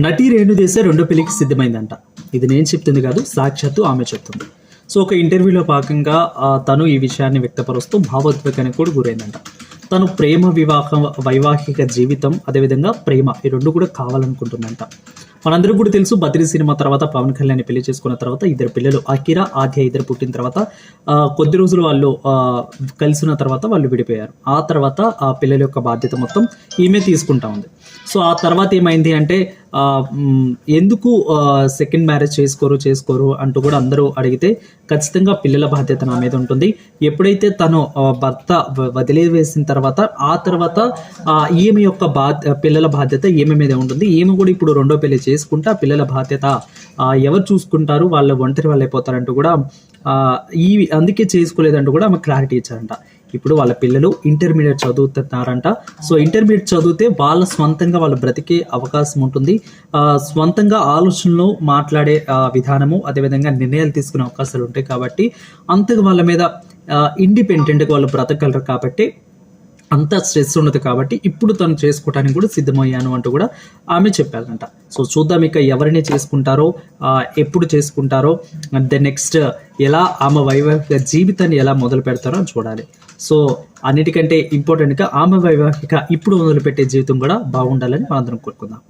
నటి రేణుదేశాయ్ రెండో పెళ్లికి సిద్ధమైందంట. ఇది నేను చెప్తుంది కాదు, సాక్షాత్తు ఆమె చెప్తుంది. సో ఒక ఇంటర్వ్యూలో భాగంగా తను ఈ విషయాన్ని వ్యక్తపరుస్తూ భావోద్వేగానికి కూడా గురైందంట. తను ప్రేమ, వైవాహిక జీవితం, అదేవిధంగా ప్రేమ, ఈ రెండు కూడా కావాలనుకుంటుందంట. మనందరికీ కూడా తెలుసు, బద్రీ సినిమా తర్వాత పవన్ కళ్యాణ్ పెళ్లి చేసుకున్న తర్వాత ఇద్దరు పిల్లలు అకిరా, ఆద్య ఇద్దరు పుట్టిన తర్వాత కొద్ది రోజులు వాళ్ళు కలిసిన తర్వాత వాళ్ళు విడిపోయారు. ఆ తర్వాత ఆ పిల్లల యొక్క బాధ్యత మొత్తం ఈమె తీసుకుంటా ఉంది. సో ఆ తర్వాత ఏమైంది అంటే ఎందుకు సెకండ్ మ్యారేజ్ చేసుకోరు అంటూ కూడా అందరూ అడిగితే, ఖచ్చితంగా పిల్లల బాధ్యత నా మీద ఉంటుంది. ఎప్పుడైతే తను భర్త వదిలివేసిన తర్వాత ఆ తర్వాత ఈమె యొక్క పిల్లల బాధ్యత ఈమె మీద ఉంటుంది. ఈమె కూడా ఇప్పుడు రెండో పెళ్లి చేసుకుంటా పిల్లల బాధ్యత ఎవరు చూసుకుంటారు, వాళ్ళు ఒంటరి వాళ్ళు అయిపోతారంటూ కూడా అందుకే చేసుకోలేదంటూ కూడా ఆమె క్లారిటీ ఇచ్చారంట. ఇప్పుడు వాళ్ళ పిల్లలు ఇంటర్మీడియట్ చదువుతున్నారంట. సో ఇంటర్మీడియట్ చదివితే వాళ్ళ స్వంతంగా వాళ్ళు బ్రతికే అవకాశం ఉంటుంది. స్వంతంగా ఆలోచనలు, మాట్లాడే విధానము, అదేవిధంగా నిర్ణయాలు తీసుకునే అవకాశాలు ఉంటాయి. కాబట్టి అంతగా వాళ్ళ మీద ఇండిపెండెంట్గా వాళ్ళు బ్రతకగలరు. కాబట్టి అంత స్ట్రెస్ ఉండదు. కాబట్టి ఇప్పుడు తను చేసుకోవడానికి కూడా సిద్ధమయ్యాను అంటూ కూడా ఆమె చెప్పారంట. సో చూద్దాం ఇక ఎవరిని చేసుకుంటారో, ఎప్పుడు చేసుకుంటారో, నెక్స్ట్ ఎలా ఆమె వైవాహిక జీవితాన్ని ఎలా మొదలు పెడతారో చూడాలి. సో అన్నిటికంటే ఇంపార్టెంట్గా ఆమె వైవాహిక ఇప్పుడు మొదలుపెట్టే జీవితం కూడా బాగుండాలని మనందరం కోరుకుందాం.